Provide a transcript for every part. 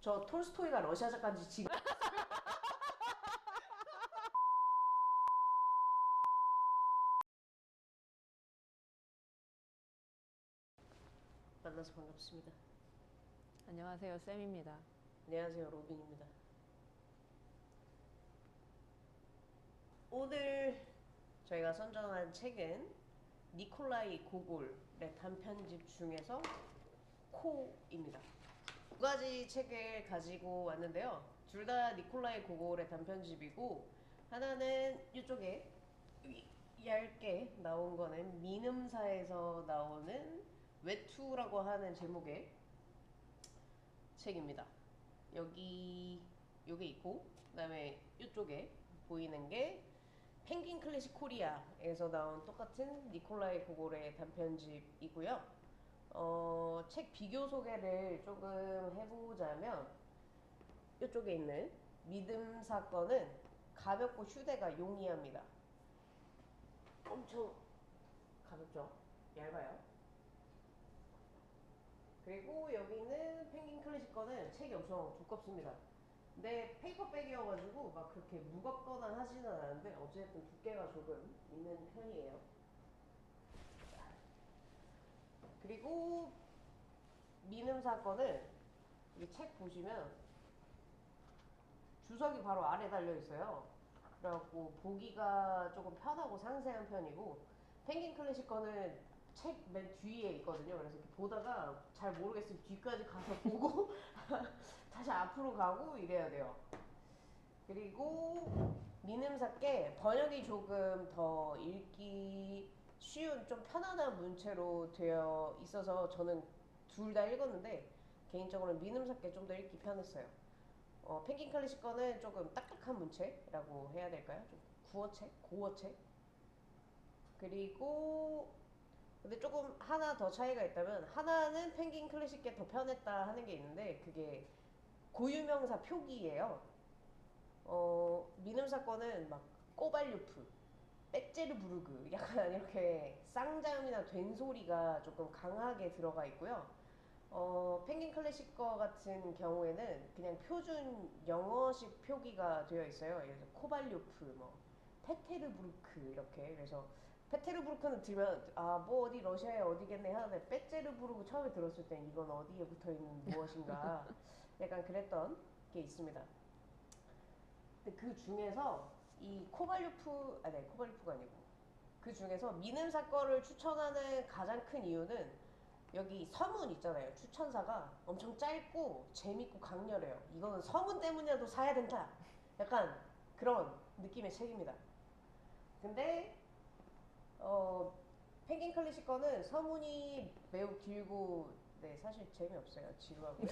저 톨스토이가 러시아 작가인지 지금 만나서 반갑습니다. 안녕하세요, 쌤입니다. 안녕하세요, 로빈입니다. 오늘 저희가 선정한 책은 니콜라이 고골의 단편집 중에서 코입니다. 두 가지 책을 가지고 왔는데요. 둘 다 니콜라이 고골의 단편집이고, 하나는 이쪽에 여기 얇게 나온 거는 민음사에서 나오는 외투라고 하는 제목의 책입니다. 여기 요게 있고, 그다음에 이쪽에 보이는 게 펭귄 클래식 코리아에서 나온 똑같은 니콜라이 고골의 단편집이고요. 책 비교 소개를 조금 해보자면, 이쪽에 있는 믿음 사건은 가볍고 휴대가 용이합니다. 엄청 가볍죠? 얇아요. 그리고 여기는 펭귄 클래식 거는 책이 엄청 두껍습니다. 근데 페이퍼백이어가지고 막 그렇게 무겁거나 하지는 않은데 어쨌든 두께가 조금 있는 편이에요. 그리고 미는 사건은 이 책 보시면 주석이 바로 아래 달려 있어요. 그래갖고 보기가 조금 편하고 상세한 편이고, 펭귄 클래식 거는 책 맨 뒤에 있거든요. 그래서 이렇게 보다가 잘 모르겠으면 뒤까지 가서 보고 다시 앞으로 가고 이래야 돼요. 그리고 미음사께 번역이 조금 더 읽기 쉬운 좀 편안한 문체로 되어 있어서 저는 둘 다 읽었는데 개인적으로는 미음사께 좀 더 읽기 편했어요. 펭귄 클래식 거는 조금 딱딱한 문체라고 해야 될까요? 좀 구어책, 고어책. 그리고 근데 조금 하나 더 차이가 있다면, 하나는 펭귄 클래식께 더 편했다 하는 게 있는데 그게 고유명사 표기예요. 미음 사건은 막 꼬발류프, 빼제르부르그 약간 이렇게 쌍자음이나 된소리가 조금 강하게 들어가 있고요. 펭귄 클래식 거 같은 경우에는 그냥 표준 영어식 표기가 되어 있어요. 예를 들어 코발류프, 뭐 페테르부르크 이렇게. 그래서 페테르부르크는 들면 아 뭐 어디 러시아에 어디겠네 하는데, 빼제르부르크 처음에 들었을 땐 이건 어디에 붙어 있는 무엇인가 약간 그랬던 게 있습니다. 근데 그 중에서 이 코발류프, 아, 네, 코발류프가 아니고, 그 중에서 미음사 거를 추천하는 가장 큰 이유는 여기 서문 있잖아요. 추천사가 엄청 짧고 재밌고 강렬해요. 이거는 서문 때문이라도 사야 된다. 약간 그런 느낌의 책입니다. 근데 펭귄 클래식 거는 서문이 매우 길고, 네, 사실 재미없어요. 지루하고요.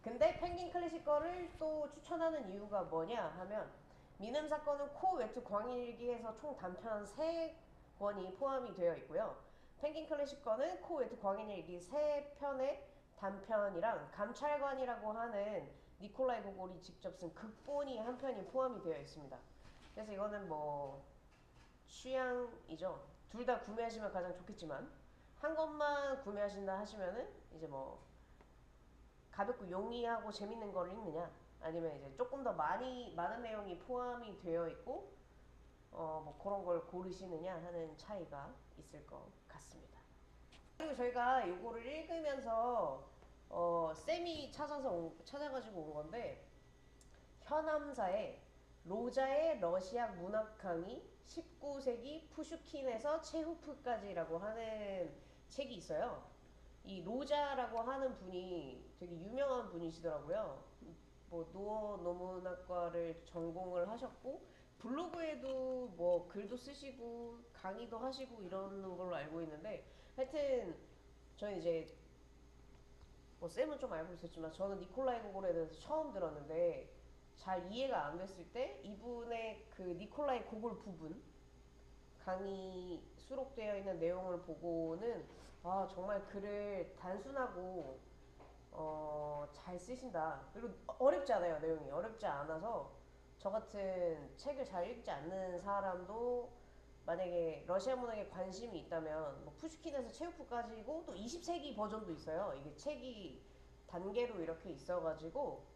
근데 펭귄 클래식 거를 또 추천하는 이유가 뭐냐 하면, 미음 사건은 코 외투 광일기에서 총 단편 3권이 포함이 되어 있고요. 펭귄 클래식 거는 코 외투 광일기 3편의 단편이랑 감찰관이라고 하는 니콜라이 고골이 직접 쓴 극본이 한 편이 포함이 되어 있습니다. 그래서 이거는 뭐 취향이죠. 둘 다 구매하시면 가장 좋겠지만, 한 권만 구매하신다 하시면은 이제 뭐 가볍고 용이하고 재밌는 걸 읽느냐, 아니면 이제 조금 더 많은 내용이 포함이 되어 있고 뭐 그런 걸 고르시느냐 하는 차이가 있을 것 같습니다. 그리고 저희가 이거를 읽으면서 쌤이 찾아가지고 온 건데, 현암사의 로자의 러시아 문학 강의 19세기 푸슈킨에서 체후프까지라고 하는 책이 있어요. 이 로자라고 하는 분이 되게 유명한 분이시더라고요. 뭐 노어 노문학과를 전공을 하셨고, 블로그에도 뭐 글도 쓰시고 강의도 하시고 이러는 걸로 알고 있는데, 하여튼 저는 이제 뭐 쌤은 좀 알고 있었지만 저는 니콜라이 고골에 대해서 처음 들었는데, 잘 이해가 안 됐을 때 이분의 그 니콜라이 고골 부분 강의 수록되어 있는 내용을 보고는 아 정말 글을 단순하고 잘 쓰신다. 그리고 어렵지 않아요. 내용이 어렵지 않아서 저 같은 책을 잘 읽지 않는 사람도 만약에 러시아 문학에 관심이 있다면, 뭐 푸시킨에서 체우프까지고 또 20세기 버전도 있어요. 이게 책이 단계로 이렇게 있어가지고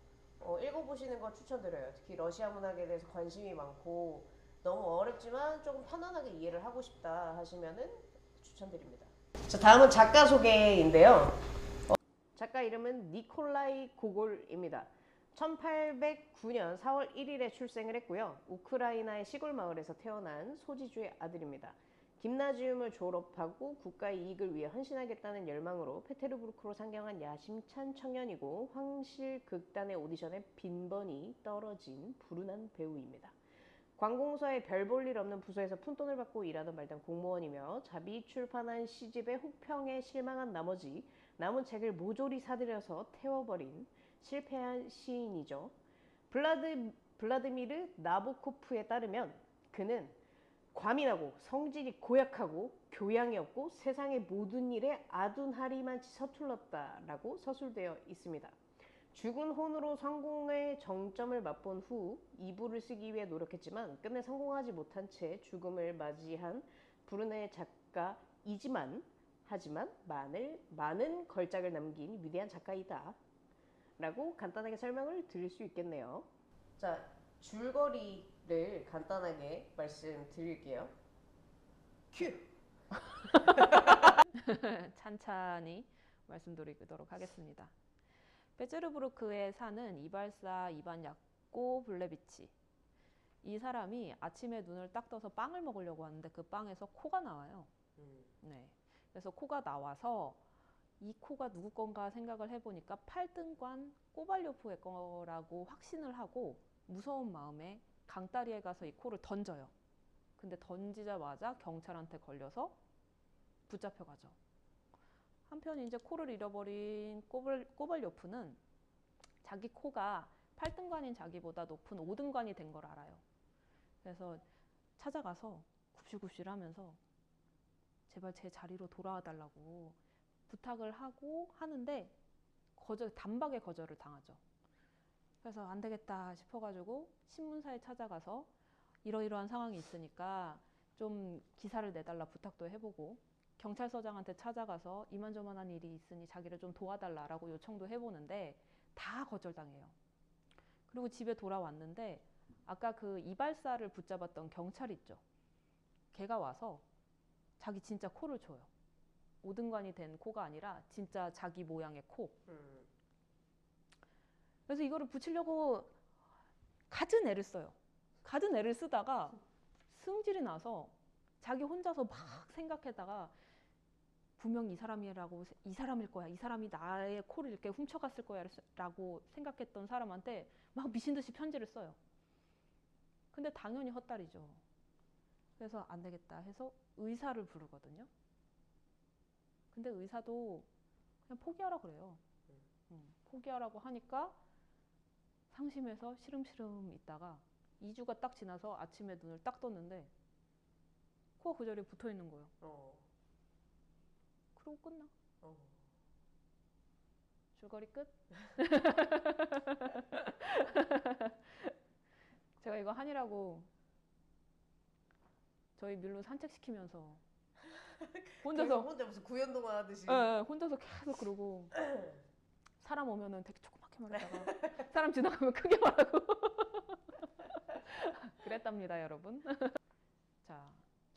읽어보시는 거 추천드려요. 특히 러시아 문학에 대해서 관심이 많고 너무 어렵지만 조금 편안하게 이해를 하고 싶다 하시면은 추천드립니다. 자, 다음은 작가 소개인데요. 작가 이름은 니콜라이 고골입니다. 1809년 4월 1일에 출생을 했고요. 우크라이나의 시골 마을에서 태어난 소지주의 아들입니다. 김나지움을 졸업하고 국가의 이익을 위해 헌신하겠다는 열망으로 페테르부르크로 상경한 야심찬 청년이고 황실 극단의 오디션에 빈번히 떨어진 불운한 배우입니다. 관공서에 별 볼 일 없는 부서에서 푼돈을 받고 일하던 말단 공무원이며 자비 출판한 시집의 혹평에 실망한 나머지 남은 책을 모조리 사들여서 태워버린 실패한 시인이죠. 블라드미르 나보코프에 따르면 그는 과민하고 성질이 고약하고 교양이 없고 세상의 모든 일에 아둔하리만치 서툴렀다라고 서술되어 있습니다. 죽은 혼으로 성공의 정점을 맛본 후 이부를 쓰기 위해 노력했지만 끝내 성공하지 못한 채 죽음을 맞이한 불운의 작가이지만 하지만 많은 걸작을 남긴 위대한 작가이다 라고 간단하게 설명을 드릴 수 있겠네요. 자, 줄거리를 간단하게 말씀드릴게요. 큐! 찬찬히 말씀드리도록 하겠습니다. 페테르부르크에 사는 이발사 이반 야코블레비치. 이 사람이 아침에 눈을 딱 떠서 빵을 먹으려고 하는데 그 빵에서 코가 나와요. 네. 그래서 코가 나와서 이 코가 누구 건가 생각을 해보니까 8등관 꼬발료프의 거라고 확신을 하고 무서운 마음에 강다리에 가서 이 코를 던져요. 근데 던지자마자 경찰한테 걸려서 붙잡혀가죠. 한편 이제 코를 잃어버린 꼬발료프는 자기 코가 8등관인 자기보다 높은 5등관이 된 걸 알아요. 그래서 찾아가서 굽실굽실하면서 제발 제 자리로 돌아와 달라고 부탁을 하고 하는데 단박에 거절을 당하죠. 그래서 안 되겠다 싶어가지고 신문사에 찾아가서 이러이러한 상황이 있으니까 좀 기사를 내달라 부탁도 해보고 경찰서장한테 찾아가서 이만저만한 일이 있으니 자기를 좀 도와달라라고 요청도 해보는데 다 거절당해요. 그리고 집에 돌아왔는데 아까 그 이발사를 붙잡았던 경찰 있죠. 걔가 와서 자기 진짜 코를 줘요. 5등관이 된 코가 아니라 진짜 자기 모양의 코. 그래서 이거를 붙이려고 갖은 애를 써요. 갖은 애를 쓰다가 승질이 나서 자기 혼자서 막 생각하다가 분명 이 사람일 거야. 이 사람이 나의 코를 이렇게 훔쳐갔을 거야 라고 생각했던 사람한테 막 미친 듯이 편지를 써요. 근데 당연히 헛다리죠. 그래서 안 되겠다 해서 의사를 부르거든요. 근데 의사도 그냥 포기하라 그래요. 포기하라고 하니까 상심해서 시름시름 있다가 2주가 딱 지나서 아침에 눈을 딱 떴는데 코가 그 자리에 붙어 있는 거예요. 그러고 끝나. 줄거리 끝. 제가 이거 한이라고 저희 밀로 산책시키면서 혼자서 혼자 무슨 구연동화 하듯이. 혼자서 계속 그러고 사람 오면은 되게 조그맣게 말하다가 사람 지나가면 크게 말하고 그랬답니다, 여러분. 자,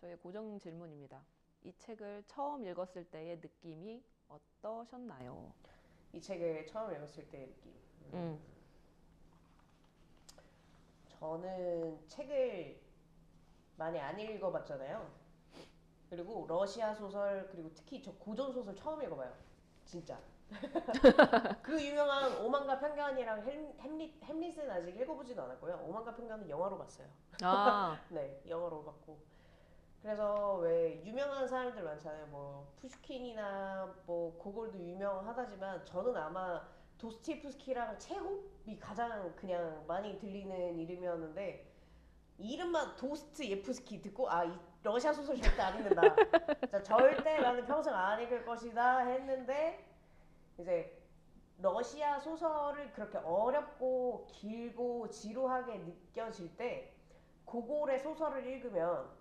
저의 고정 질문입니다. 이 책을 처음 읽었을 때의 느낌이 어떠셨나요? 이 책을 처음 읽었을 때의 느낌. 저는 책을 많이 안 읽어봤잖아요. 그리고 러시아 소설, 그리고 특히 저 고전 소설 처음 읽어봐요. 진짜. 그 유명한 오만과 편견이랑 햄릿은 아직 읽어보지도 않았고요. 오만과 편견은 영화로 봤어요. 네, 영화로 봤고. 그래서 왜 유명한 사람들 많잖아요. 뭐 푸슈킨이나 뭐 고골도 유명하다지만 저는 아마 도스토옙스키랑 체홉이 가장 그냥 많이 들리는 이름이었는데 이름만 도스토옙스키 듣고 이 러시아 소설 절대 안 읽는다. 자, 절대 나는 평생 안 읽을 것이다 했는데 이제 러시아 소설을 그렇게 어렵고 길고 지루하게 느껴질 때 고골의 소설을 읽으면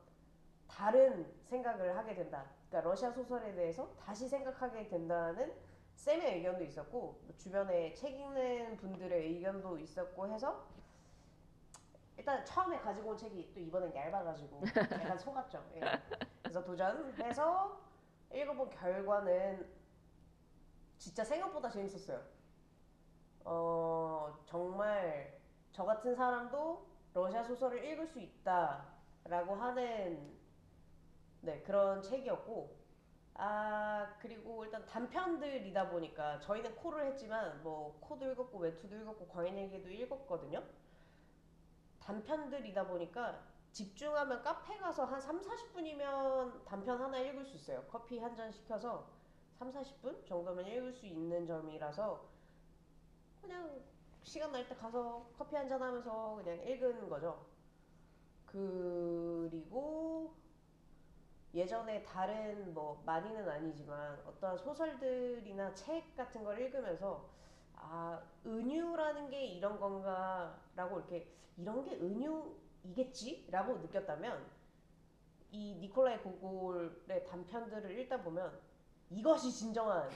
다른 생각을 하게 된다. 그러니까 러시아 소설에 대해서 다시 생각하게 된다는 쌤의 의견도 있었고 주변에 책 읽는 분들의 의견도 있었고 해서 일단 처음에 가지고 온 책이 또 이번엔 얇아가지고 약간 속았죠. 예. 그래서 도전해서 읽어본 결과는 진짜 생각보다 재밌었어요. 정말 저 같은 사람도 러시아 소설을 읽을 수 있다라고 하는 네, 그런 책이었고 그리고 일단 단편들이다 보니까 저희는 코를 했지만 뭐 코도 읽었고 외투도 읽었고 광인일기도 읽었거든요. 단편들이다 보니까 집중하면 카페 가서 한 3, 40분이면 단편 하나 읽을 수 있어요. 커피 한 잔 시켜서 3, 40분 정도면 읽을 수 있는 점이라서 그냥 시간 날 때 가서 커피 한 잔 하면서 그냥 읽은 거죠. 그리고 예전에 다른 뭐 많이는 아니지만 어떤 소설들이나 책 같은 걸 읽으면서 은유라는 게 이런 건가라고 이렇게 이런 게 은유이겠지라고 느꼈다면 이 니콜라이 고골의 단편들을 읽다 보면 이것이 진정한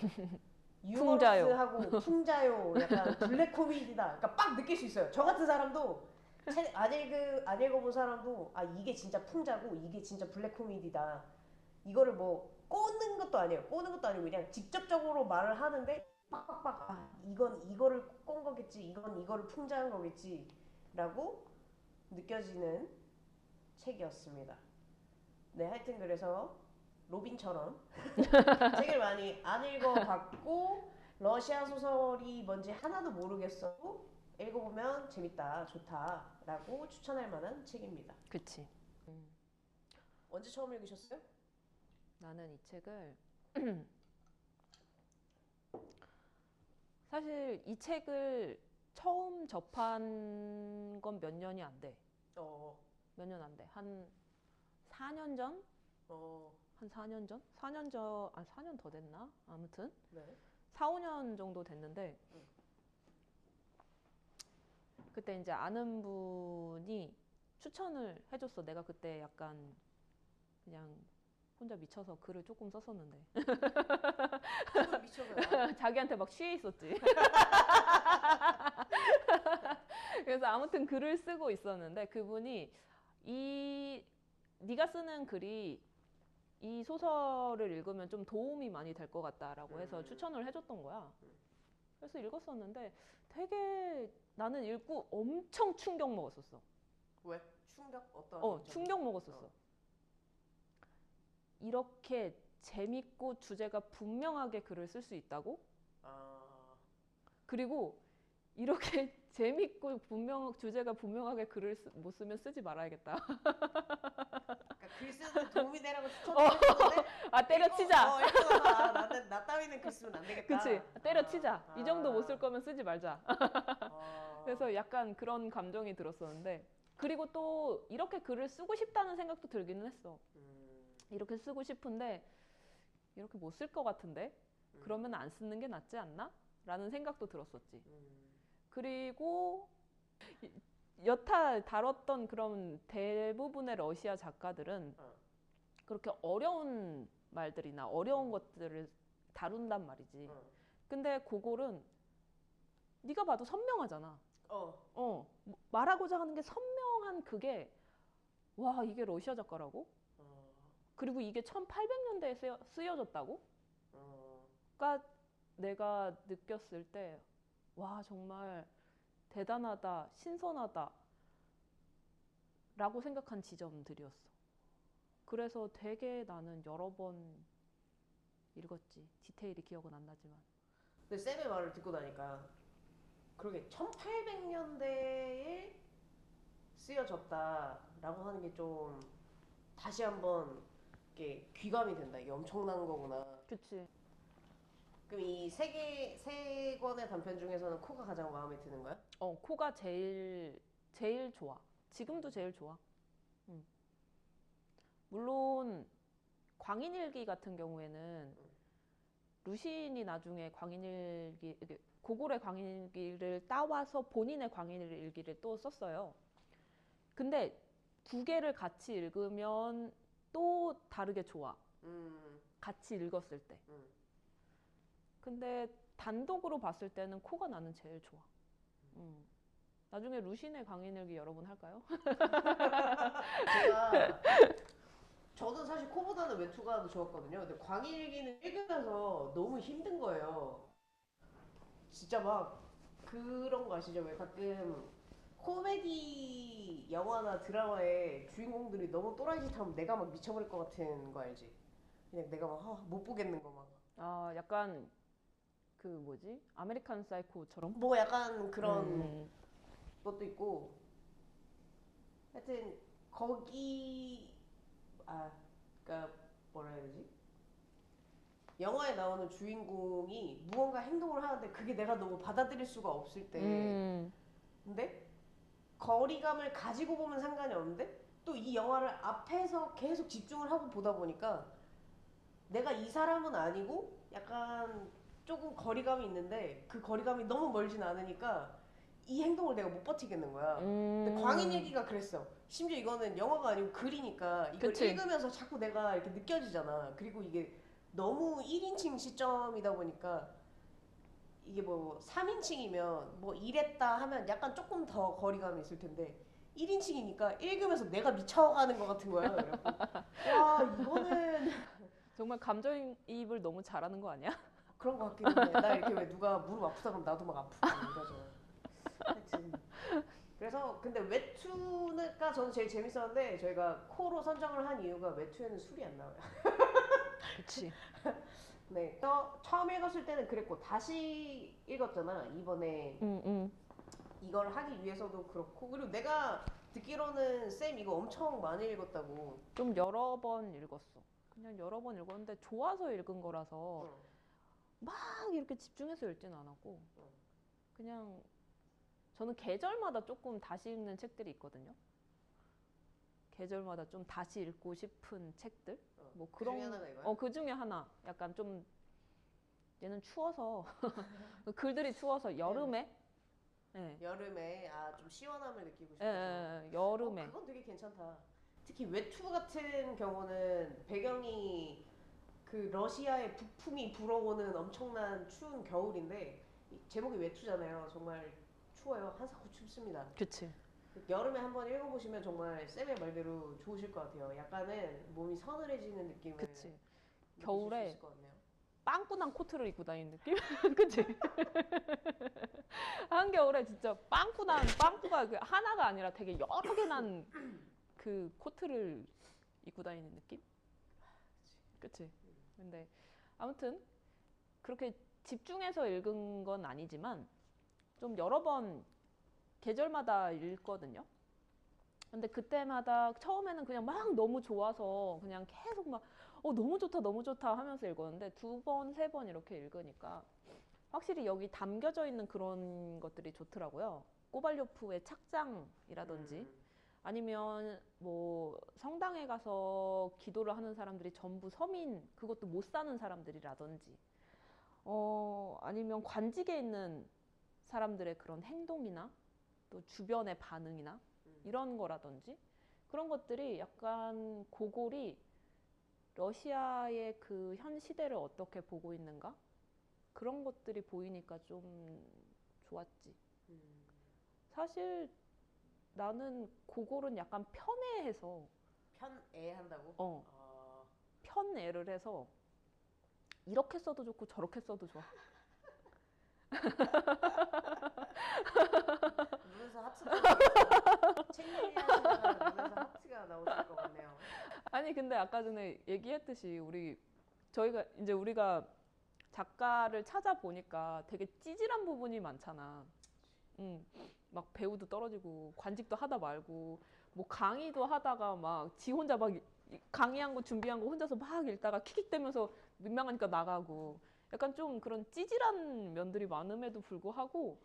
풍자요. 유머러스하고 풍자요 약간 블랙 코미디다. 그러니까 빡 느낄 수 있어요. 저 같은 사람도 책 안 읽어본 사람도 이게 진짜 풍자고 이게 진짜 블랙 코미디다. 이거를 뭐 꼬는 것도 아니에요. 꼬는 것도 아니고 그냥 직접적으로 말을 하는데 빡빡빡 이건 이거를 꼰 거겠지. 이건 이거를 풍자한 거겠지라고 느껴지는 책이었습니다. 네, 하여튼 그래서 로빈처럼 책을 많이 안 읽어봤고 러시아 소설이 뭔지 하나도 모르겠어도 읽어보면 재밌다, 좋다라고 추천할 만한 책입니다. 그치. 언제 처음 읽으셨어요? 나는 이 책을 사실 이 책을 처음 접한 건 몇 년이 안 돼. 몇 년 안 돼. 한 4년 전? 한 4년 전? 4년 전, 4년 더 됐나? 아무튼. 네. 4, 5년 정도 됐는데, 그때 이제 아는 분이 추천을 해줬어. 내가 그때 약간 그냥 혼자 미쳐서 글을 조금 썼었는데. 미쳐서요. 자기한테 막 취해 있었지. 그래서 아무튼 글을 쓰고 있었는데 그분이 네가 쓰는 글이 이 소설을 읽으면 좀 도움이 많이 될 것 같다라고 해서 추천을 해줬던 거야. 그래서 읽었었는데 되게 나는 읽고 엄청 충격 먹었었어. 왜? 충격? 어떤? 충격 먹었었어. 이렇게 재밌고 주제가 분명하게 글을 쓸 수 있다고? 그리고 이렇게 재밌고 주제가 분명하게 글을 못 쓰면 쓰지 말아야겠다. 그러니까 글 쓰는 도움이 되라고 추천했는데 때려치자. 나 따위는 글 쓰면 안 되겠다. 그치. 때려치자. 이 정도 못 쓸 거면 쓰지 말자. 어. 그래서 약간 그런 감정이 들었었는데 그리고 또 이렇게 글을 쓰고 싶다는 생각도 들기는 했어. 이렇게 쓰고 싶은데 이렇게 못 쓸 것 같은데 그러면 안 쓰는 게 낫지 않나? 라는 생각도 들었었지. 그리고 여타 다뤘던 그런 대부분의 러시아 작가들은 그렇게 어려운 말들이나 어려운 것들을 다룬단 말이지. 근데 고골은 네가 봐도 선명하잖아. 말하고자 하는 게 선명한 그게 와 이게 러시아 작가라고? 그리고 이게 1800년대에 쓰여졌다고? 그러니까 내가 느꼈을 때 와 정말 대단하다, 신선하다 라고 생각한 지점들이었어. 그래서 되게 나는 여러 번 읽었지. 디테일이 기억은 안 나지만. 근데 쌤의 말을 듣고 나니까 그러게 1800년대에 쓰여졌다라고 하는 게 좀 다시 한번 이렇게 귀감이 된다. 이게 엄청난 거구나. 그치. 그럼 이 세 권의 단편 중에서는 코가 가장 마음에 드는 거야? 코가 제일 좋아. 지금도 제일 좋아. 물론 광인일기 같은 경우에는 루신이 나중에 고골의 광인일기를 따와서 본인의 광인일기를 또 썼어요. 근데 두 개를 같이 읽으면 또 다르게 좋아. 같이 읽었을 때. 근데 단독으로 봤을 때는 코가 나는 제일 좋아. 나중에 루신의 강의일기 여러 번 할까요? 제가 저는 사실 코보다는 외투가 더 좋았거든요. 근데 광일기는 읽으면서 너무 힘든 거예요. 진짜 막 그런 거 아시죠? 왜 가끔 코미디 영화나 드라마에 주인공들이 너무 또라이 짓 하면 내가 막 미쳐버릴 것 같은 거 알지? 그냥 내가 막 못 보겠는 거 막. 아, 약간 그 뭐지? 아메리칸 사이코처럼? 뭐 약간 그런 음, 것도 있고. 하여튼 거기 그러니까 뭐라 해야 되지? 영화에 나오는 주인공이 무언가 행동을 하는데 그게 내가 너무 받아들일 수가 없을 때 음, 근데 거리감을 가지고 보면 상관이 없는데 또 이 영화를 앞에서 계속 집중을 하고 보다 보니까 내가 이 사람은 아니고 약간 조금 거리감이 있는데 그 거리감이 너무 멀진 않으니까 이 행동을 내가 못 버티겠는 거야. 근데 광인 음, 얘기가 그랬어. 심지어 이거는 영화가 아니고 글이니까 이걸 그치. 읽으면서 자꾸 내가 이렇게 느껴지잖아. 그리고 이게 너무 1인칭 시점이다 보니까 이게 뭐 3인칭이면 뭐 이랬다 하면 약간 조금 더 거리감이 있을 텐데 1인칭이니까 읽으면서 내가 미쳐가는 것 같은 거야. 그래갖고 와 이거는 정말 감정이입을 너무 잘하는 거 아니야? 그런 것 같기는 해. 나 이렇게 왜 누가 무릎 아프다 그러면 나도 막 아프고 이러잖아. 하여튼 그래서 근데 외투가 저는 제일 재밌었는데 저희가 코로 선정을 한 이유가 외투에는 술이 안 나와요. 그치. 네. 처음 읽었을 때는 그랬고 다시 읽었잖아. 이번에 음, 음. 이걸 하기 위해서도 그렇고 그리고 내가 듣기로는 쌤 이거 엄청 많이 읽었다고. 좀 여러 번 읽었어. 그냥 여러 번 읽었는데 좋아서 읽은 거라서 응, 막 이렇게 집중해서 읽진 않았고 응. 그냥 저는 계절마다 조금 다시 읽는 책들이 있거든요. 계절마다 좀 다시 읽고 싶은 책들? 뭐 그 중에 그런 하나가 이거야? 그 중에 하나 약간 좀 얘는 추워서 글들이 추워서 네. 여름에 예, 여름에 좀 시원함을 느끼고 예, 싶어서. 예, 여름에 그건 되게 괜찮다. 특히 외투 같은 경우는 배경이 그 러시아의 북풍이 불어오는 엄청난 추운 겨울인데 제목이 외투잖아요. 정말 추워요. 한사코 춥습니다. 그치. 여름에 한번 읽어보시면 정말 쌤의 말대로 좋으실 것 같아요. 약간은 몸이 서늘해지는 느낌을 그치. 느끼실 수 겨울에 있을 것 같네요. 빵꾸난 코트를 입고 다니는 느낌? 그치? 한겨울에 진짜 빵꾸가 그 하나가 아니라 되게 여러 개 난 그 코트를 입고 다니는 느낌? 그치? 근데 아무튼 그렇게 집중해서 읽은 건 아니지만 좀 여러 번 계절마다 읽거든요. 근데 그때마다 처음에는 그냥 막 너무 좋아서 그냥 계속 막 너무 좋다 너무 좋다 하면서 읽었는데 두 번, 세 번 이렇게 읽으니까 확실히 여기 담겨져 있는 그런 것들이 좋더라고요. 꼬발료프의 착장이라든지 음, 아니면 뭐 성당에 가서 기도를 하는 사람들이 전부 서민 그것도 못 사는 사람들이라든지 아니면 관직에 있는 사람들의 그런 행동이나 또 주변의 반응이나 음, 이런 거라든지 그런 것들이 약간 고골이 러시아의 그 현 시대를 어떻게 보고 있는가 그런 것들이 보이니까 좀 좋았지. 음. 사실 나는 고골은 약간 편애해서 편애한다고? 어 어, 편애를 해서 이렇게 써도 좋고 저렇게 써도 좋아. 눈에서 하트가 나오셨어요. 책 얘기하시다가 눈에서 하트가 나오실 것 같네요. 아니 근데 아까 전에 얘기했듯이 우리가 작가를 찾아보니까 되게 찌질한 부분이 많잖아. 응. 막 배우도 떨어지고 관직도 하다 말고 뭐 강의도 하다가 막 지 혼자 막 강의한 거 준비한 거 혼자서 막 읽다가 킥킥대면서 민망하니까 나가고 약간 좀 그런 찌질한 면들이 많음에도 불구하고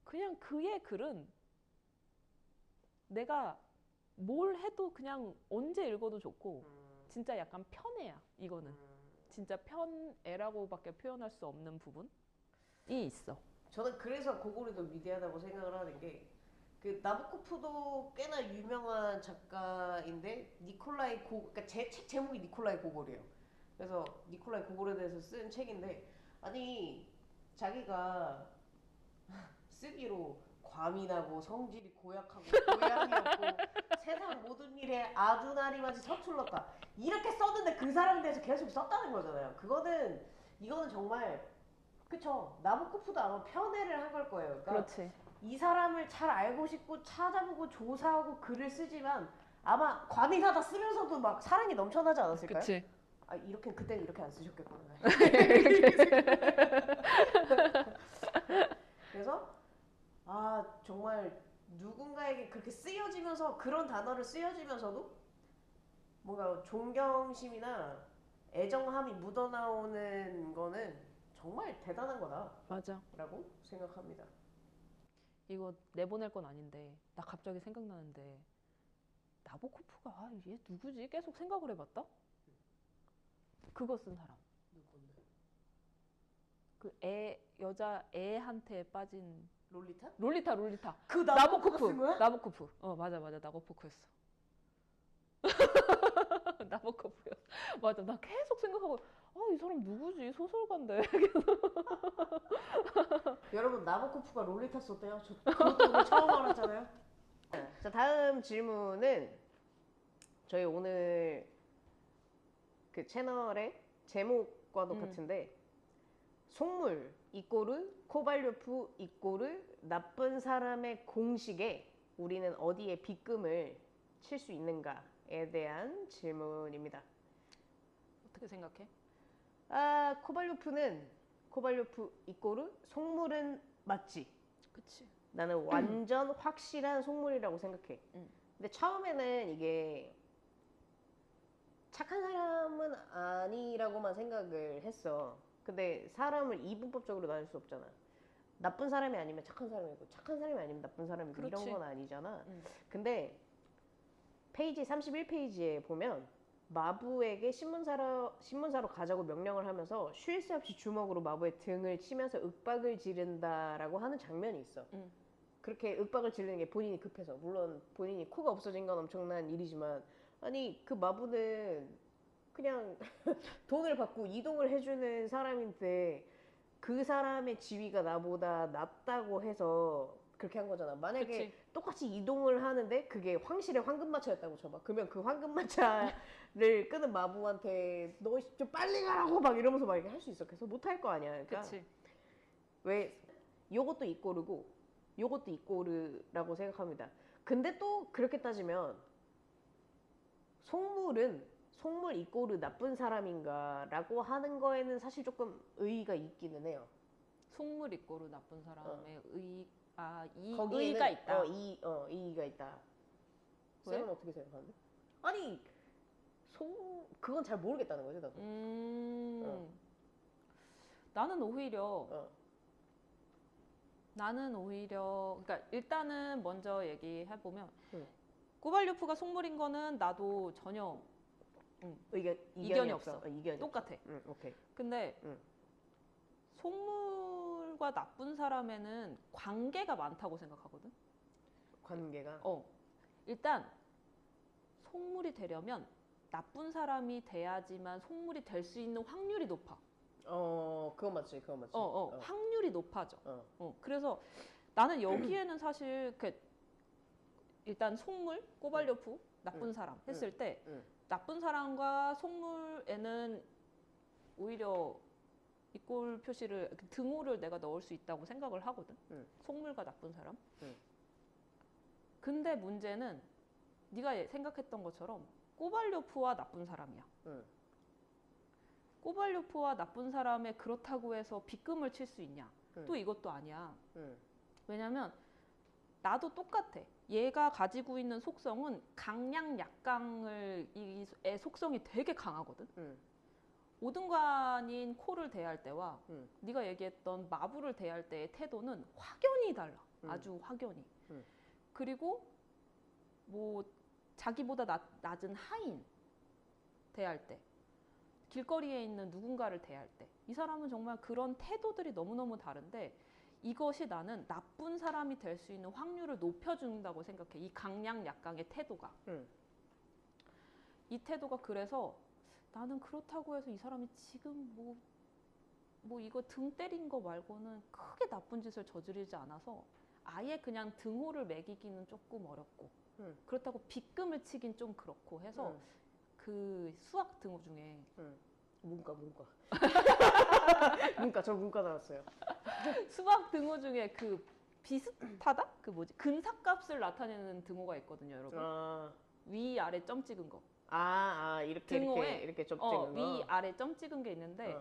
그냥 그의 글은 내가 뭘 해도 그냥 언제 읽어도 좋고 음, 진짜 약간 편애야 이거는 음. 진짜 편애라고밖에 표현할 수 없는 부분이 있어. 저는 그래서 고고리도 위대하다고 생각을 하는 게 그 나보코프도 꽤나 유명한 작가인데 그러니까 제 책 제목이 니콜라이 고골이에요. 그래서 니콜라이 고골에 대해서 쓴 책인데 아니 자기가 쓰기로 과민하고 성질이 고약하고 고양이 없고 세상 모든 일에 아주나리마치 서툴렀다 이렇게 썼는데 그 사람에 대해서 계속 썼다는 거잖아요. 이거는 정말 그쵸. 나보코프도 아마 편애를 한 걸 거예요. 그러니까 그렇지. 이 사람을 잘 알고 싶고 찾아보고 조사하고 글을 쓰지만 아마 과민하다 쓰면서도 막 사랑이 넘쳐나지 않았을까요? 그치. 아 이렇게 그때는 이렇게 안 쓰셨겠구나. 그래서 아 정말 누군가에게 그렇게 쓰여지면서 그런 단어를 쓰여지면서도 뭔가 존경심이나 애정함이 묻어나오는 거는 정말 대단한 맞아. 거다라고 생각합니다. 이거 내보낼 건 아닌데 나 갑자기 생각나는데 나보코프가 얘 누구지? 계속 생각을 해봤다? 그거 쓴 사람. 누군데? 그 여자 애한테 빠진 롤리타? 롤리타. 그 나보코프 쓴 거야? 나보코프. 맞아. 나보코프였어. 나보코프였어. 맞아. 나 계속 생각하고 이 사람 누구지? 소설가인데. 여러분 나보코프가 롤리타 썼대요. 저 그것도 오늘 처음 알았잖아요. 자 다음 질문은 저희 오늘 그 채널의 제목과도 같은데 속물 이꼬르 코발료프 이꼬르 나쁜 사람의 공식에 우리는 어디에 빗금을 칠 수 있는가에 대한 질문입니다. 어떻게 생각해? 코발료프 이꼬르 속물은 맞지. 그치. 나는 완전 확실한 속물이라고 생각해. 근데 처음에는 이게 착한 사람은 아니라고만 생각을 했어. 근데 사람을 이분법적으로 나눌 수 없잖아. 나쁜 사람이 아니면 착한 사람이고 착한 사람이 아니면 나쁜 사람이고 그렇지. 이런 건 아니잖아. 근데 페이지 31페이지에 보면 마부에게 신문사로 가자고 명령을 하면서 쉴 새 없이 주먹으로 마부의 등을 치면서 윽박을 지른다라고 하는 장면이 있어. 그렇게 윽박을 지르는 게 본인이 급해서. 물론 본인이 코가 없어진 건 엄청난 일이지만 아니 그 마부는 그냥 돈을 받고 이동을 해주는 사람인데 그 사람의 지위가 나보다 낮다고 해서 그렇게 한 거잖아. 만약에 그치. 똑같이 이동을 하는데 그게 황실의 황금마차였다고 쳐봐. 그러면 그 황금마차를 끄는 마부한테 너 좀 빨리 가라고 막 이러면서 막 이렇게 할 수 있어. 그래서 못 할 거 아니야. 그러니까 그치. 왜 요것도 이꼬르고 요것도 이꼬르라고 생각합니다. 근데 또 그렇게 따지면 속물 이꼬르 나쁜 사람인가라고 하는 거에는 사실 조금 의의가 있기는 해요. 속물 이꼬르 나쁜 사람의 거기에는 의의가 있다. 이의가 있다. 왜? 쌤은 어떻게 생각하는데? 아니 그건 잘 모르겠다는 거지 나도. 나는 오히려 그러니까 일단은 먼저 얘기해 보면 코발료프가 속물인 거는 나도 전혀 이견이 없어. 이견이 똑같아. 오케이. 근데 속물과 나쁜 사람에는 관계가 많다고 생각하거든. 관계가. 일단 속물이 되려면 나쁜 사람이 돼야지만 속물이 될 수 있는 확률이 높아. 그건 맞지. 확률이 높아져. 그래서 나는 여기에는 사실 일단 속물, 꼬발료프, 나쁜 사람 했을 때 나쁜 사람과 속물에는 오히려 이꼴 표시를 등호를 내가 넣을 수 있다고 생각을 하거든. 속물과 나쁜 사람. 근데 문제는 네가 생각했던 것처럼 꼬발료프와 나쁜 사람이야. 꼬발료프와 나쁜 사람에 그렇다고 해서 빗금을 칠 수 있냐? 또 이것도 아니야. 왜냐면 나도 똑같아. 얘가 가지고 있는 속성은 강약약강의 속성이 되게 강하거든. 오등간인 코를 대할 때와 네가 얘기했던 마부를 대할 때의 태도는 확연히 달라. 아주 확연히. 그리고 뭐 자기보다 낮은 하인 대할 때, 길거리에 있는 누군가를 대할 때, 이 사람은 정말 그런 태도들이 너무너무 다른데 이것이 나는 나쁜 사람이 될 수 있는 확률을 높여준다고 생각해. 이 강약약강의 태도가. 이 태도가 그래서 나는 그렇다고 해서 이 사람이 지금 뭐 뭐 이거 등 때린 거 말고는 크게 나쁜 짓을 저지르지 않아서 아예 그냥 등호를 매기기는 조금 어렵고 그렇다고 빗금을 치긴 좀 그렇고 해서 그 수학 등호 중에 문과 저 문과 나왔어요. 수학 등호 중에 그 비슷하다? 그 뭐지? 근사값을 나타내는 등호가 있거든요, 여러분. 위 아래 점 찍은 거. 이렇게 등호에 이렇게 점 찍은 거. 위 아래 점 찍은 게 있는데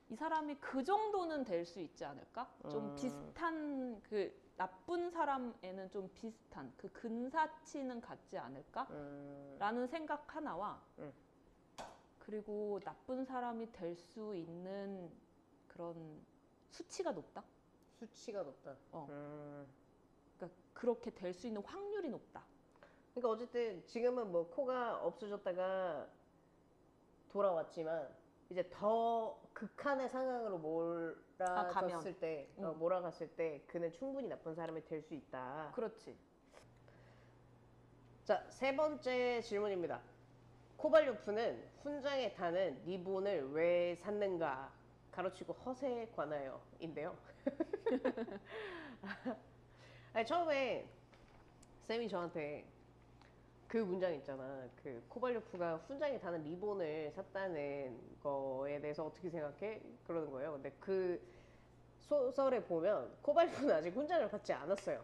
이 사람이 그 정도는 될 수 있지 않을까? 좀 비슷한 그 나쁜 사람에는 좀 비슷한 그 근사치는 같지 않을까? 라는 생각 하나와 그리고 나쁜 사람이 될 수 있는 그런 수치가 높다? 수치가 높다. 그러니까 그렇게 될 수 있는 확률이 높다. 그러니까 어쨌든 지금은 뭐 코가 없어졌다가 돌아왔지만 이제 더 극한의 상황으로 몰아갔을 때, 몰아갔을 때 그는 충분히 나쁜 사람이 될 수 있다. 그렇지. 자, 세 번째 질문입니다. 코발료프는 훈장에 다는 리본을 왜 샀는가? 가로치고 허세에 관하여인데요. 아니, 처음에 쌤이 저한테 그 문장 있잖아. 그 코발료프가 훈장에 다는 리본을 샀다는 거에 대해서 어떻게 생각해? 그러는 거예요. 근데 그 소설에 보면 코발료프는 아직 훈장을 받지 않았어요.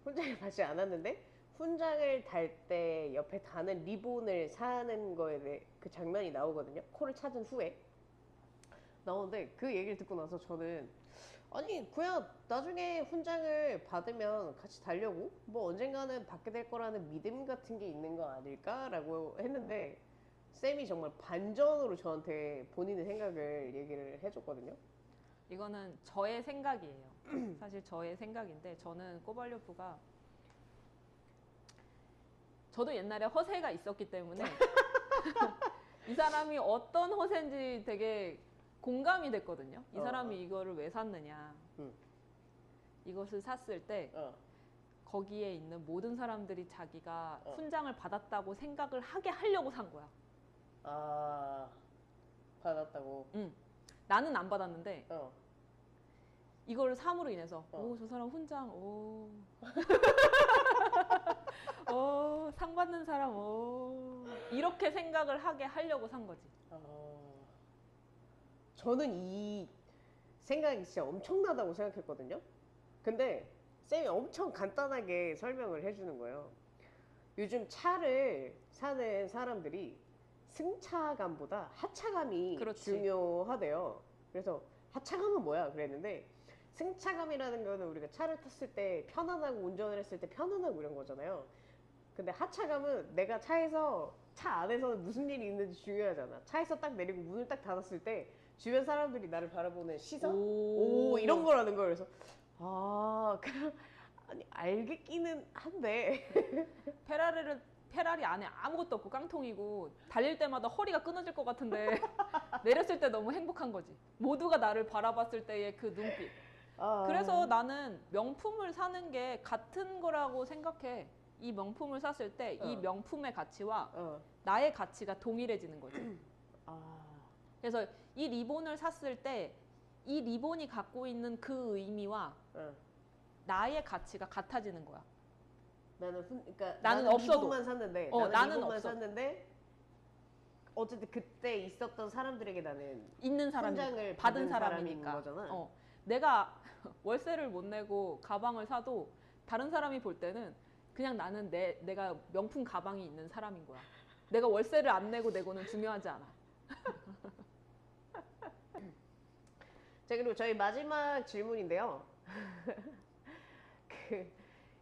훈장을 받지 않았는데 훈장을 달 때 옆에 다는 리본을 사는 거에 대해 그 장면이 나오거든요. 코를 찾은 후에 나오는데 그 얘기를 듣고 나서 저는 아니 그냥 나중에 훈장을 받으면 같이 달려고 뭐 언젠가는 받게 될 거라는 믿음 같은 게 있는 거 아닐까라고 했는데 쌤이 정말 반전으로 저한테 본인의 생각을 얘기를 해줬거든요. 이거는 저의 생각이에요. 사실 저의 생각인데 저는 코발료프가 저도 옛날에 허세가 있었기 때문에 이 사람이 어떤 허세인지 되게 공감이 됐거든요. 이 사람이 이거를 왜 샀느냐. 이것을 샀을 때 거기에 있는 모든 사람들이 자기가 훈장을 받았다고 생각을 하게 하려고 산 거야. 받았다고? 나는 안 받았는데 이거를 삼으로 인해서 오, 저 사람 훈장, 오. 상 받는 사람, 오. 이렇게 생각을 하게 하려고 산 거지. 저는 이 생각이 진짜 엄청나다고 생각했거든요. 근데 쌤이 엄청 간단하게 설명을 해주는 거예요. 요즘 차를 사는 사람들이 승차감보다 하차감이 그렇지. 중요하대요. 그래서 하차감은 뭐야? 그랬는데 승차감이라는 거는 우리가 차를 탔을 때 편안하고 운전을 했을 때 편안하고 이런 거잖아요. 근데 하차감은 내가 차 안에서는 무슨 일이 있는지 중요하잖아. 차에서 딱 내리고 문을 딱 닫았을 때 주변 사람들이 나를 바라보는 시선? 오, 이런 거라는 거예요. 그래서 그냥 아니 알겠기는 한데 페라리 안에 아무것도 없고 깡통이고 달릴 때마다 허리가 끊어질 것 같은데 내렸을 때 너무 행복한 거지. 모두가 나를 바라봤을 때의 그 눈빛. 그래서 나는 명품을 사는 게 같은 거라고 생각해. 이 명품을 샀을 때 이 명품의 가치와 나의 가치가 동일해지는 거지. 그래서 이 리본을 샀을 때 이 리본이 갖고 있는 그 의미와 나의 가치가 같아지는 거야. 그러니까 나는 나는 없어도. 리본만 샀는데 나는 리본만 없어. 샀는데 어쨌든 그때 있었던 사람들에게 나는 있는 사람이 훈장을 받은 사람인 사람이니까. 거잖아. 내가 월세를 못 내고 가방을 사도 다른 사람이 볼 때는 그냥 나는 내가 명품 가방이 있는 사람인 거야. 내가 월세를 안 내고 내고는 중요하지 않아. 자, 그리고 저희 마지막 질문인데요.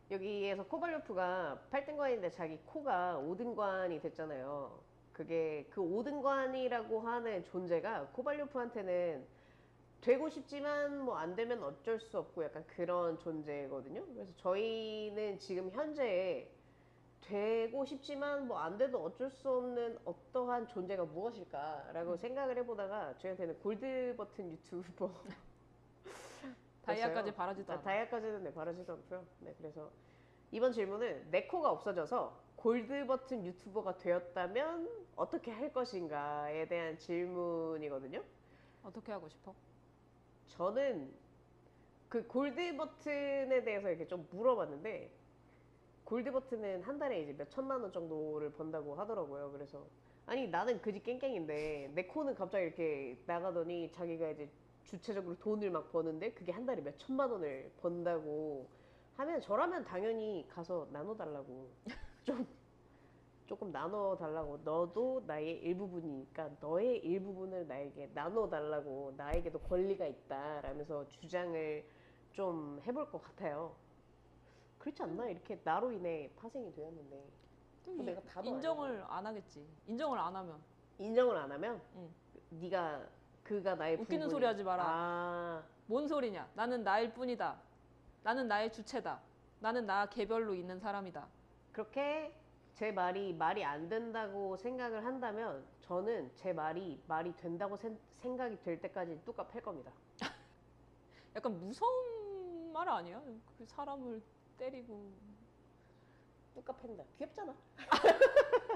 여기에서 코발료프가 8등관인데 자기 코가 5등관이 됐잖아요. 그게 그 5등관이라고 하는 존재가 코발료프한테는 되고 싶지만 뭐 안 되면 어쩔 수 없고 약간 그런 존재거든요. 그래서 저희는 지금 현재 되고 싶지만 뭐 안 돼도 어쩔 수 없는 어떠한 존재가 무엇일까라고 생각을 해보다가 저희한테는 골드 버튼 유튜버 다이아까지 바라지도 않아. 다이아까지는 바라지도 않고요. 네, 그래서 이번 질문은 내 코가 없어져서 골드 버튼 유튜버가 되었다면 어떻게 할 것인가에 대한 질문이거든요. 어떻게 하고 싶어? 저는 그 골드 버튼에 대해서 이렇게 좀 물어봤는데 골드 버튼은 한 달에 이제 몇 천만 원 정도를 번다고 하더라고요. 그래서 아니 나는 그지 깽깽인데 내 코는 갑자기 이렇게 나가더니 자기가 이제 주체적으로 돈을 막 버는데 그게 한 달에 몇 천만 원을 번다고 하면 저라면 당연히 가서 나눠달라고 좀 조금 나눠달라고 너도 나의 일부분이니까 너의 일부분을 나에게 나눠달라고 나에게도 권리가 있다라면서 주장을 좀 해볼 것 같아요. 그렇지 않나? 이렇게 나로 인해 파생이 되었는데 좀 내가 답을 인정을 안 하겠지. 인정을 안 하면. 인정을 안 하면 응. 네가 그가 나의 웃기는 부분이- 소리 하지 마라. 아 뭔 소리냐? 나는 나일 뿐이다. 나는 나의 주체다. 나는 나 개별로 있는 사람이다. 그렇게 제 말이 안 된다고 생각을 한다면 저는 제 말이 된다고 생각이 될 때까지 뚜까 팰 겁니다. 약간 무서운 말 아니야? 그 사람을 때리고 뚜까 팬다. 귀엽잖아.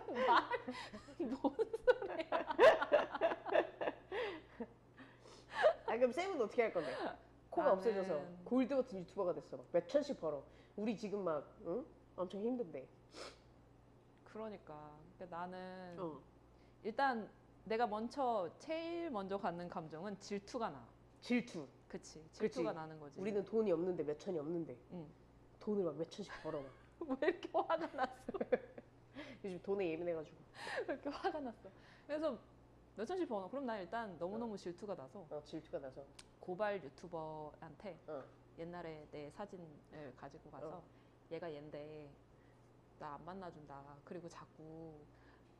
뭔 아 그럼 쌤은 어떻게 할 건데? 코가 나는- 없어져서 골드 버튼 유튜버가 됐어. 막 몇 천씩 벌어. 우리 지금 막 응? 엄청 힘든데. 그러니까 나는 어. 일단 내가 제일 먼저 갖는 감정은 질투가 나. 질투. 그치? 질투가 그치. 나는 거지. 우리는 돈이 없는데 몇 천이 없는데 응. 돈을 막 몇 천씩 벌어. 막. 왜 이렇게 화가 났어? 요즘 돈에 예민해가지고. 왜 이렇게 화가 났어? 그래서 몇 천씩 버는 그럼 난 일단 너무너무 질투가 나서 질투가 나서. 고발 유튜버한테 어. 옛날에 내 사진을 가지고 가서 얘가 얜데 나 안 만나준다. 그리고 자꾸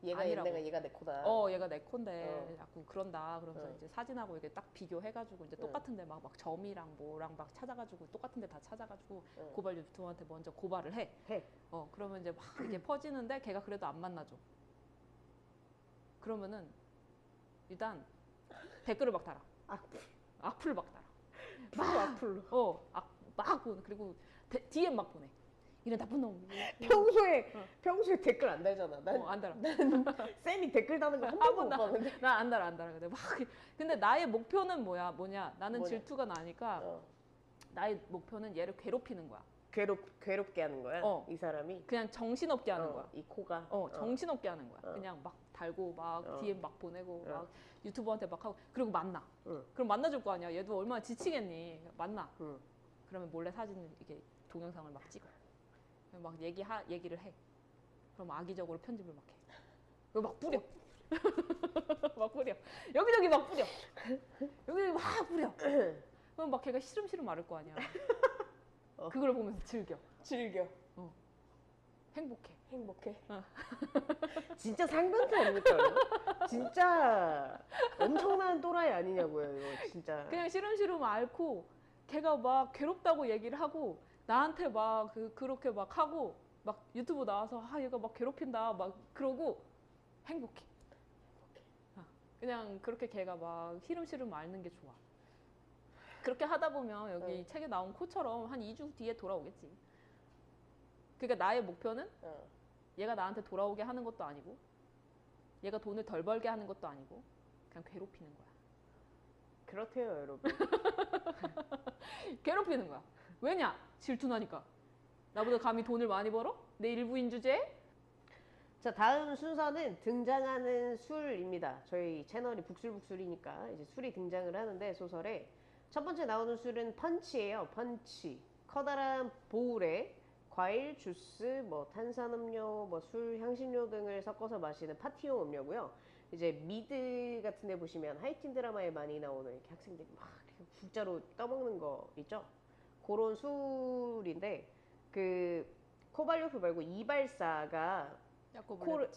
얘가 아니라고. 얘가 내 코다. 얘가 내 콘데 어. 자꾸 그런다. 그러면서 어. 이제 사진하고 이렇게 딱 비교해가지고 이제 똑같은데 막 점이랑 뭐랑 막 찾아가지고 똑같은데 다 찾아가지고 어. 고발 유튜버한테 먼저 고발을 해. 해. 그러면 이제 막 이게 퍼지는데 걔가 그래도 안 만나줘. 그러면은 일단 댓글을 막 달아. 악플을 막 달아. 풀로 악플로. 막 보내. 그리고 DM 막 보내. 이런 나쁜 놈. 평소에 댓글 안 달잖아. 난 안 달아. 쌤이 댓글 다는 거 한 번도 못 봤는데. 난 안 달아. 근데 나의 목표는 뭐냐? 나는 뭐냐? 질투가 나니까 나의 목표는 얘를 괴롭히는 거야. 괴롭게 하는 거야. 이 사람이. 그냥 정신없게 하는 거야. 이 코가. 정신없게 하는 거야. 그냥 막 달고 막 DM 막 보내고 막 유튜버한테 막 하고 그리고 만나. 그럼 만나줄 거 아니야. 얘도 얼마나 지치겠니. 만나. 그러면 몰래 사진을 이렇게 동영상을 막 찍어. 막 얘기를 해. 그럼 악의적으로 편집을 막 해. 그리고 막 뿌려. 막 뿌려. 여기저기 막 뿌려. 여기저기 막 뿌려. 그럼 막 걔가 시름시름 마를 거 아니야. 그걸 보면서 즐겨. 행복해. 진짜 상변태 아닙니까? 이거? 진짜 엄청난 또라이 아니냐고요. 이거 진짜. 그냥 시름시름 앓고 걔가 막 괴롭다고 얘기를 하고 나한테 막 그렇게 막 하고 막 유튜브 나와서 얘가 막 괴롭힌다 막 그러고 행복해. 그냥 그렇게 걔가 막 시름시름 앓는 게 좋아. 그렇게 하다 보면 여기 책에 나온 코처럼 한 2주 뒤에 돌아오겠지. 그러니까 나의 목표는 얘가 나한테 돌아오게 하는 것도 아니고 얘가 돈을 덜 벌게 하는 것도 아니고 그냥 괴롭히는 거야. 그렇대요, 여러분. 괴롭히는 거야. 왜냐? 질투나니까. 나보다 감히 돈을 많이 벌어? 내 일부인 주제에? 자, 다음 순서는 등장하는 술입니다. 저희 채널이 북술북술이니까 이제 술이 등장을 하는데 소설에 첫 번째 나오는 술은 펀치예요. 펀치. 커다란 보울에 과일, 주스, 뭐 탄산음료, 뭐 술, 향신료 등을 섞어서 마시는 파티용 음료고요. 이제 미드 같은 데 보시면 하이틴 드라마에 많이 나오는 이렇게 학생들이 막 이렇게 국자로 떠먹는 거 있죠? 그런 술인데 그 코발료프 말고 이발사가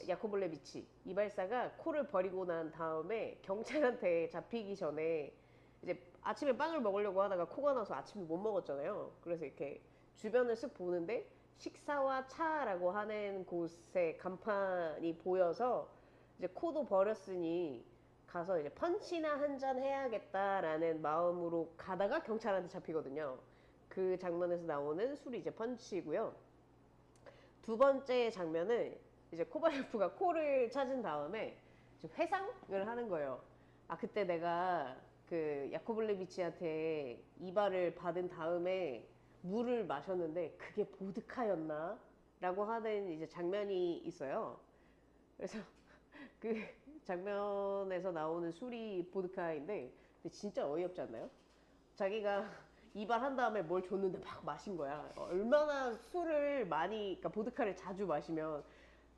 야코블레비치 이발사가 코를 버리고 난 다음에 경찰한테 잡히기 전에 이제 아침에 빵을 먹으려고 하다가 코가 나서 아침에 못 먹었잖아요. 그래서 이렇게 주변을 쓱 보는데 식사와 차라고 하는 곳에 간판이 보여서 이제 코도 버렸으니 가서 이제 펀치나 한잔 해야겠다라는 마음으로 가다가 경찰한테 잡히거든요. 그 장면에서 나오는 술이 이제 펀치고요. 두 번째 장면은 이제 코발로프가 코를 찾은 다음에 회상을 하는 거예요. 그때 내가 그 야코블레비치한테 이발을 받은 다음에 물을 마셨는데 그게 보드카였나? 라고 하는 이제 장면이 있어요. 그래서 그 장면에서 나오는 술이 보드카인데 근데 진짜 어이없지 않나요? 자기가 이발한 다음에 뭘 줬는데 막 마신 거야. 얼마나 술을 많이, 그러니까 보드카를 자주 마시면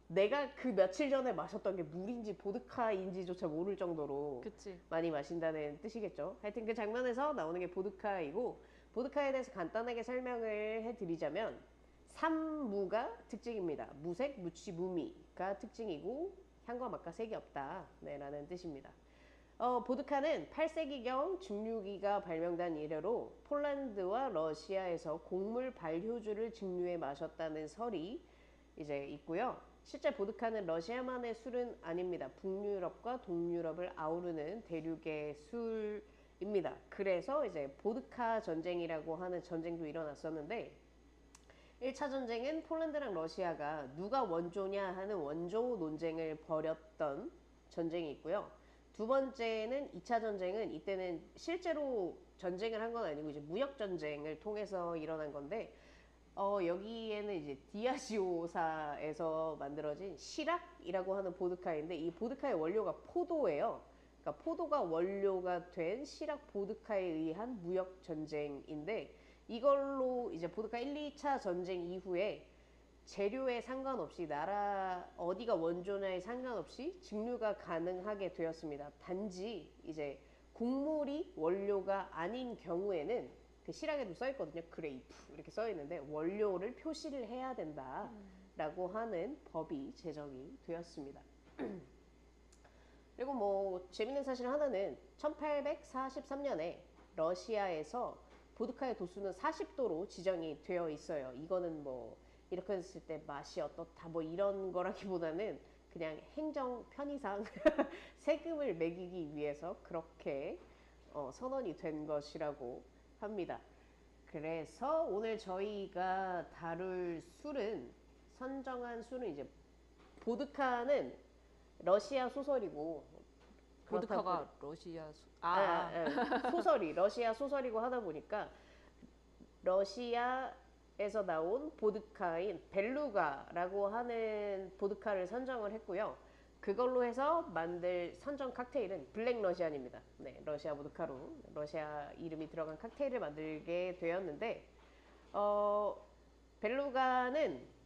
내가 그 며칠 전에 마셨던 게 물인지 보드카인지조차 모를 정도로 그치. 많이 마신다는 뜻이겠죠. 하여튼 그 장면에서 나오는 게 보드카이고 보드카에 대해서 간단하게 설명을 해드리자면 삼무가 특징입니다. 무색, 무취, 무미가 특징이고 향과 맛과 색이 없다. 네, 라는 뜻입니다. 보드카는 8세기경 증류기가 발명된 이래로 폴란드와 러시아에서 곡물 발효주를 증류해 마셨다는 설이 이제 있고요. 실제 보드카는 러시아만의 술은 아닙니다. 북유럽과 동유럽을 아우르는 대륙의 술입니다. 그래서 이제 보드카 전쟁이라고 하는 전쟁도 일어났었는데 1차 전쟁은 폴란드랑 러시아가 누가 원조냐 하는 원조 논쟁을 벌였던 전쟁이 있고요. 두 번째는 2차 전쟁은 이때는 실제로 전쟁을 한 건 아니고 이제 무역 전쟁을 통해서 일어난 건데 여기에는 이제 디아시오사에서 만들어진 시락이라고 하는 보드카인데 이 보드카의 원료가 포도예요. 그러니까 포도가 원료가 된 시락 보드카에 의한 무역 전쟁인데 이걸로 이제 보드카 1, 2차 전쟁 이후에 재료에 상관없이 나라 어디가 원조냐에 상관없이 증류가 가능하게 되었습니다. 단지 이제 곡물이 원료가 아닌 경우에는 그 시락에도 써 있거든요. 그레이프 이렇게 써 있는데 원료를 표시를 해야 된다라고 하는 법이 제정이 되었습니다. 그리고 뭐 재밌는 사실 하나는 1843년에 러시아에서 보드카의 도수는 40도로 지정이 되어 있어요. 이거는 뭐 이렇게 했을 때 맛이 어떻다 뭐 이런 거라기보다는 그냥 행정 편의상 세금을 매기기 위해서 그렇게 선언이 된 것이라고 합니다. 그래서 오늘 저희가 다룰 술은 선정한 술은 이제 보드카는 러시아 소설이고 보드카가 러시아 소설이 러시아 소설이고 하다 보니까 러시아에서 나온 보드카인 벨루가라고 하는 보드카를 선정을 했고요. 그걸로 해서 만들 선정 칵테일은 블랙 러시안입니다. 네, 러시아 보드카로 러시아 이름이 들어간 칵테일을 만들게 되었는데 벨루가는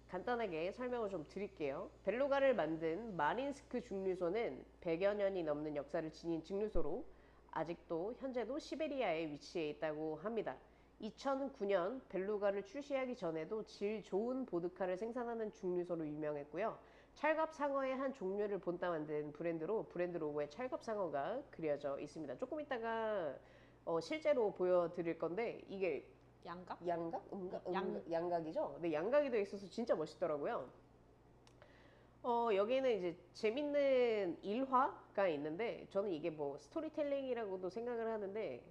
간단하게 설명을 좀 드릴게요. 벨루가를 만든 마린스크 증류소는 100여 년이 넘는 역사를 지닌 증류소로 아직도 현재도 시베리아에 위치해 있다고 합니다. 2009년 벨루가를 출시하기 전에도 질 좋은 보드카를 생산하는 증류소로 유명했고요. 찰갑상어의 한 종류를 본따 만든 브랜드로 브랜드 로고에 찰갑상어가 그려져 있습니다. 조금 이따가 실제로 보여드릴 건데 이게 양각? 양각? 양각이죠? 네, 양각이 되어 있어서 진짜 멋있더라고요. 여기는 이제 재밌는 일화가 있는데 저는 이게 뭐 스토리텔링이라고도 생각을 하는데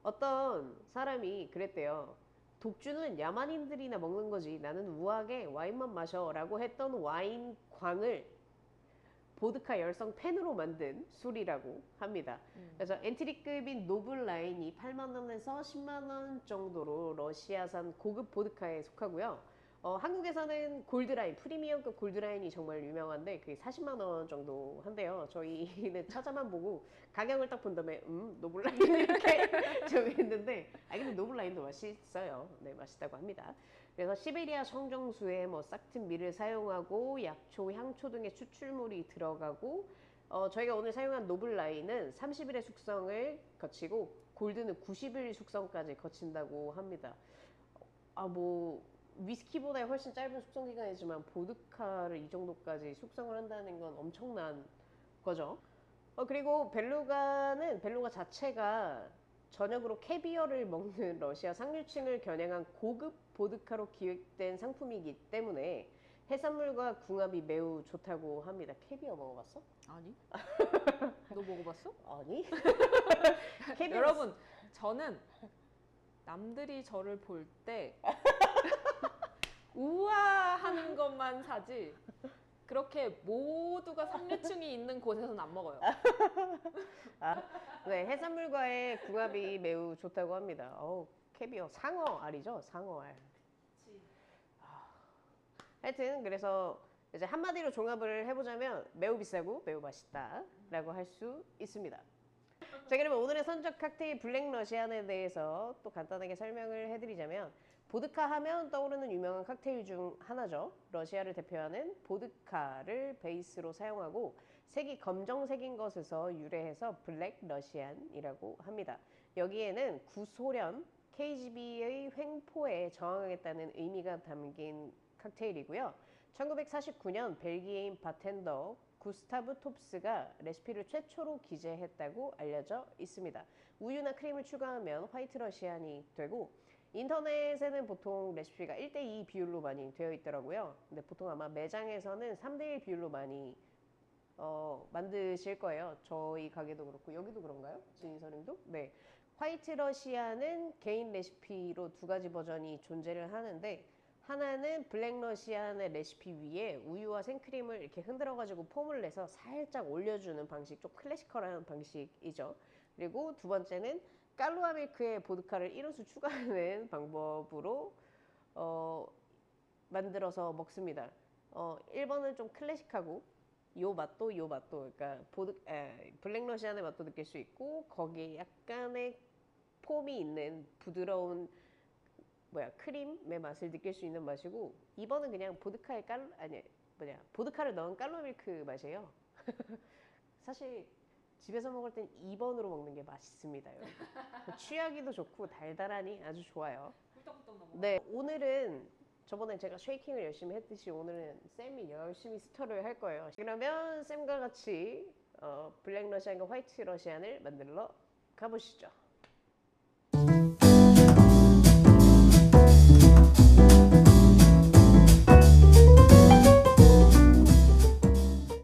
어떤 사람이 그랬대요. 독주는 야만인들이나 먹는 거지. 나는 우아하게 와인만 마셔. 라고 했던 와인 광을 보드카 열성 팬으로 만든 술이라고 합니다. 그래서 엔트리급인 노블 라인이 8만 원에서 10만 원 정도로 러시아산 고급 보드카에 속하고요. 한국에서는 골드라인, 프리미엄급 골드라인이 정말 유명한데 그게 40만 원 정도 한대요. 저희는 찾아만 보고 가격을 딱 본 다음에 노블라인 이렇게 정했는데 근데 노블라인도 맛있어요. 네, 맛있다고 합니다. 그래서 시베리아 청정수에 뭐 싹튼 밀을 사용하고 약초, 향초 등의 추출물이 들어가고 저희가 오늘 사용한 노블라인은 30일의 숙성을 거치고 골드는 90일 숙성까지 거친다고 합니다. 뭐 위스키보다 훨씬 짧은 숙성 기간이지만 보드카를 이 정도까지 숙성을 한다는 건 엄청난 거죠. 그리고 벨루가 자체가 저녁으로 캐비어를 먹는 러시아 상류층을 겨냥한 고급 보드카로 기획된 상품이기 때문에 해산물과 궁합이 매우 좋다고 합니다. 캐비어 먹어봤어? 아니. 너 먹어봤어? 아니. 여러분, 저는 남들이 저를 볼 때 우아하는 것만 사지 그렇게 모두가 삼류층이 있는 곳에서는 안 먹어요. 네, 해산물과의 궁합이 매우 좋다고 합니다. 캐비어, 상어 알이죠? 상어 알. 하여튼 그래서 이제 한마디로 종합을 해보자면 매우 비싸고 매우 맛있다라고 할 수 있습니다. 자, 그러면 오늘의 선적 칵테일 블랙 러시안에 대해서 또 간단하게 설명을 해드리자면 보드카 하면 떠오르는 유명한 칵테일 중 하나죠. 러시아를 대표하는 보드카를 베이스로 사용하고 색이 검정색인 것에서 유래해서 블랙 러시안이라고 합니다. 여기에는 구소련 KGB의 횡포에 저항하겠다는 의미가 담긴 칵테일이고요. 1949년 벨기에인 바텐더 구스타브 톱스가 레시피를 최초로 기재했다고 알려져 있습니다. 우유나 크림을 추가하면 화이트 러시안이 되고 인터넷에는 보통 레시피가 1대2 비율로 많이 되어 있더라고요. 근데 보통 아마 매장에서는 3대1 비율로 많이 만드실 거예요. 저희 가게도 그렇고 여기도 그런가요? 진인선님도? 네. 화이트 러시안은 개인 레시피로 두 가지 버전이 존재를 하는데 하나는 블랙 러시안의 레시피 위에 우유와 생크림을 이렇게 흔들어가지고 폼을 내서 살짝 올려주는 방식, 좀 클래시컬한 방식이죠. 그리고 두 번째는 깔루아 밀크에 보드카를 1온수 추가하는 방법으로 만들어서 먹습니다. 1번은 좀 클래식하고 요 맛도 그러니까 블랙 러시안의 맛도 느낄 수 있고 거기에 약간의 폼이 있는 부드러운 크림의 맛을 느낄 수 있는 맛이고 2번은 그냥 보드카를 넣은 깔루아 밀크 맛이에요. 사실 집에서 먹을 땐 2번으로 먹는 게 맛있습니다. 취하기도 좋고 달달하니 아주 좋아요. 훌떡훌떡 넘어. 네, 오늘은 저번에 제가 쉐이킹을 열심히 했듯이 오늘은 쌤이 열심히 스터를 할 거예요. 그러면 쌤과 같이 블랙 러시안과 화이트 러시안을 만들러 가보시죠.